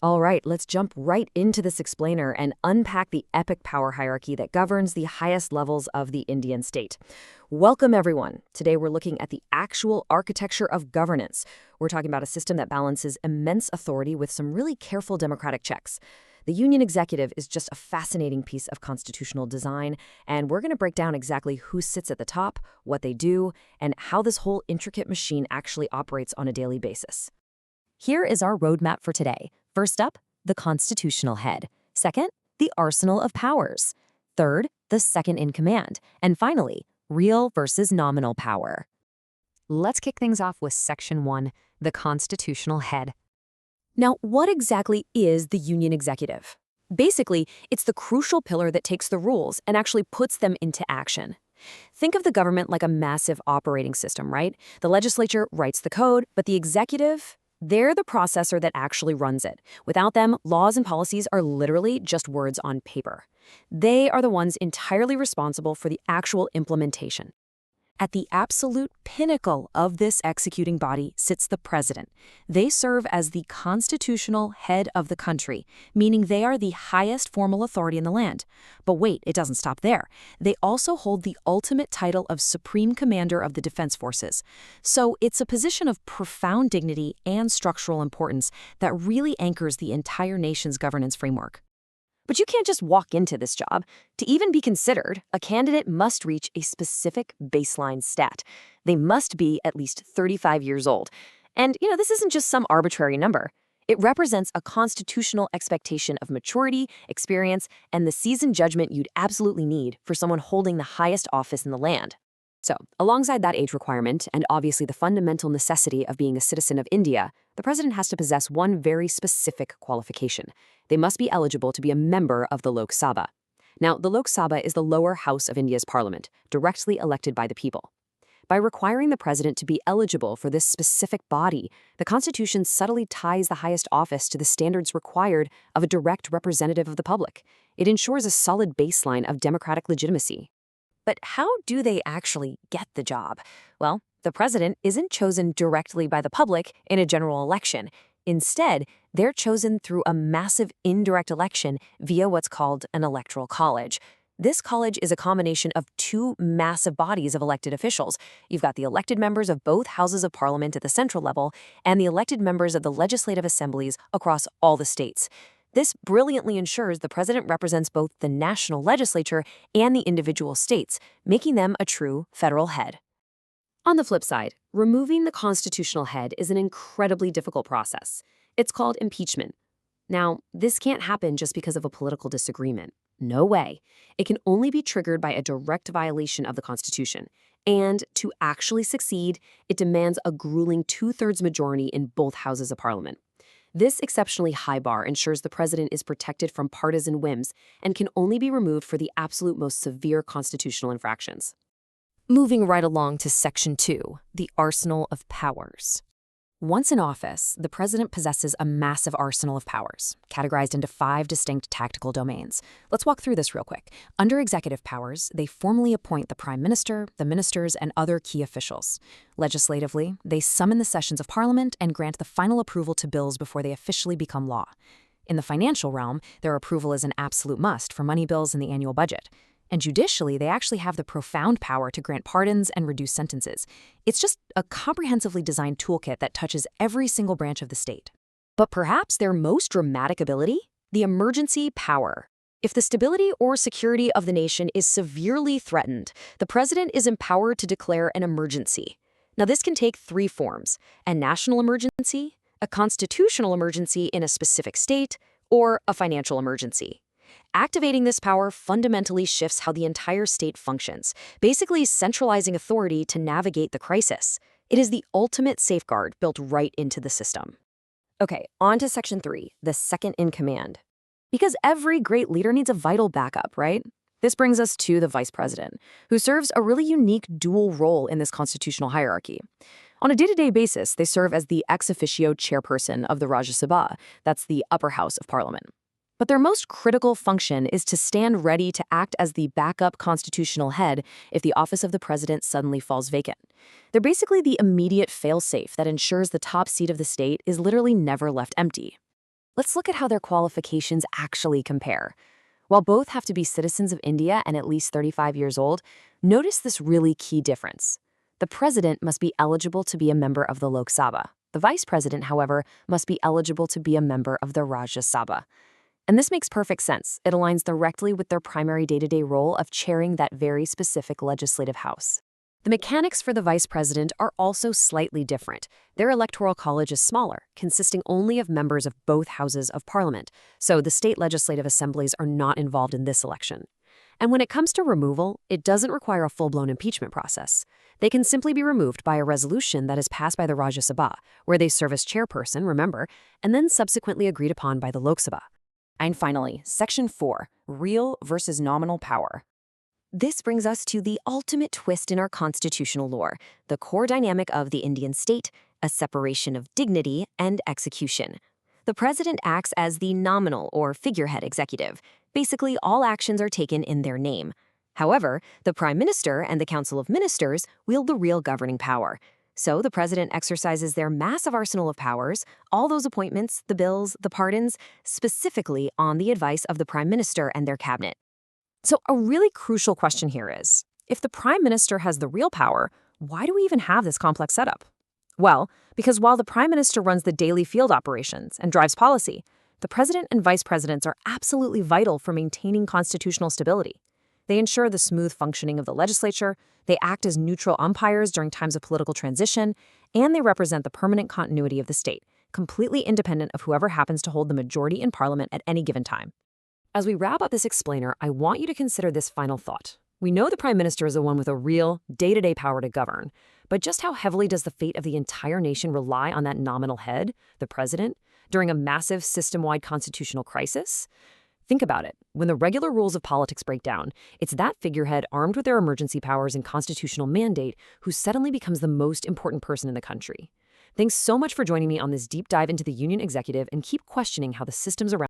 All right, let's jump right into this explainer and unpack the epic power hierarchy that governs the highest levels of the Indian state. Welcome, everyone. Today we're looking at the actual architecture of governance. We're talking about a system that balances immense authority with some really careful democratic checks. The union executive is just a fascinating piece of constitutional design, and we're going to break down exactly who sits at the top, what they do, and how this whole intricate machine actually operates on a daily basis. Here is our roadmap for today. First up, the constitutional head. Second, the arsenal of powers. Third, the second in command. And finally, real versus nominal power. Let's kick things off with Section 1, the constitutional head. Now, what exactly is the union executive? Basically, it's the crucial pillar that takes the rules and actually puts them into action. Think of the government like a massive operating system, right? The legislature writes the code, but the executive, they're the processor that actually runs it. Without them, laws and policies are literally just words on paper. They are the ones entirely responsible for the actual implementation. At the absolute pinnacle of this executing body sits the president. They serve as the constitutional head of the country, meaning they are the highest formal authority in the land. But wait, it doesn't stop there. They also hold the ultimate title of Supreme Commander of the Defense Forces. So it's a position of profound dignity and structural importance that really anchors the entire nation's governance framework. But you can't just walk into this job. To even be considered, a candidate must reach a specific baseline stat. They must be at least 35 years old. And, this isn't just some arbitrary number. It represents a constitutional expectation of maturity, experience, and the seasoned judgment you'd absolutely need for someone holding the highest office in the land. So, alongside that age requirement, and obviously the fundamental necessity of being a citizen of India, the president has to possess one very specific qualification. They must be eligible to be a member of the Lok Sabha. Now, the Lok Sabha is the lower house of India's parliament, directly elected by the people. By requiring the president to be eligible for this specific body, the Constitution subtly ties the highest office to the standards required of a direct representative of the public. It ensures a solid baseline of democratic legitimacy. But how do they actually get the job? Well, the president isn't chosen directly by the public in a general election. Instead, they're chosen through a massive indirect election via what's called an electoral college. This college is a combination of two massive bodies of elected officials. You've got the elected members of both houses of parliament at the central level and the elected members of the legislative assemblies across all the states. This brilliantly ensures the president represents both the national legislature and the individual states, making them a true federal head. On the flip side, removing the constitutional head is an incredibly difficult process. It's called impeachment. Now, this can't happen just because of a political disagreement. No way. It can only be triggered by a direct violation of the Constitution. And to actually succeed, it demands a grueling 2/3 majority in both houses of parliament. This exceptionally high bar ensures the president is protected from partisan whims and can only be removed for the absolute most severe constitutional infractions. Moving right along to Section 2, the arsenal of powers. Once in office, the president possesses a massive arsenal of powers, categorized into 5 distinct tactical domains. Let's walk through this real quick. Under executive powers, they formally appoint the prime minister, the ministers, and other key officials. Legislatively, they summon the sessions of parliament and grant the final approval to bills before they officially become law. In the financial realm, their approval is an absolute must for money bills and the annual budget. And judicially, they actually have the profound power to grant pardons and reduce sentences. It's just a comprehensively designed toolkit that touches every single branch of the state. But perhaps their most dramatic ability? The emergency power. If the stability or security of the nation is severely threatened, the president is empowered to declare an emergency. Now, this can take 3 forms: a national emergency, a constitutional emergency in a specific state, or a financial emergency. Activating this power fundamentally shifts how the entire state functions, basically centralizing authority to navigate the crisis. It is the ultimate safeguard built right into the system. Okay, on to Section 3, the second in command. Because every great leader needs a vital backup, right? This brings us to the vice president, who serves a really unique dual role in this constitutional hierarchy. On a day-to-day basis, they serve as the ex officio chairperson of the Rajya Sabha, that's the upper house of parliament. But their most critical function is to stand ready to act as the backup constitutional head if the office of the president suddenly falls vacant. They're basically the immediate fail-safe that ensures the top seat of the state is literally never left empty. Let's look at how their qualifications actually compare. While both have to be citizens of India and at least 35 years old, notice this really key difference. The president must be eligible to be a member of the Lok Sabha. The vice president, however, must be eligible to be a member of the Rajya Sabha. And this makes perfect sense. It aligns directly with their primary day-to-day role of chairing that very specific legislative house. The mechanics for the vice president are also slightly different. Their electoral college is smaller, consisting only of members of both houses of parliament, so the state legislative assemblies are not involved in this election. And when it comes to removal, it doesn't require a full-blown impeachment process. They can simply be removed by a resolution that is passed by the Rajya Sabha, where they serve as chairperson, remember, and then subsequently agreed upon by the Lok Sabha. And finally, Section 4, Real versus Nominal Power. This brings us to the ultimate twist in our constitutional lore, the core dynamic of the Indian state, a separation of dignity and execution. The president acts as the nominal or figurehead executive. Basically, all actions are taken in their name. However, the prime minister and the council of ministers wield the real governing power. So the president exercises their massive arsenal of powers, all those appointments, the bills, the pardons, specifically on the advice of the prime minister and their cabinet. So a really crucial question here is, if the prime minister has the real power, why do we even have this complex setup? Well, because while the prime minister runs the daily field operations and drives policy, the president and vice presidents are absolutely vital for maintaining constitutional stability. They ensure the smooth functioning of the legislature, they act as neutral umpires during times of political transition, and they represent the permanent continuity of the state, completely independent of whoever happens to hold the majority in parliament at any given time. As we wrap up this explainer, I want you to consider this final thought. We know the prime minister is the one with a real, day-to-day power to govern, but just how heavily does the fate of the entire nation rely on that nominal head, the president, during a massive system-wide constitutional crisis? Think about it. When the regular rules of politics break down, it's that figurehead armed with their emergency powers and constitutional mandate who suddenly becomes the most important person in the country. Thanks so much for joining me on this deep dive into the Union executive, and keep questioning how the systems around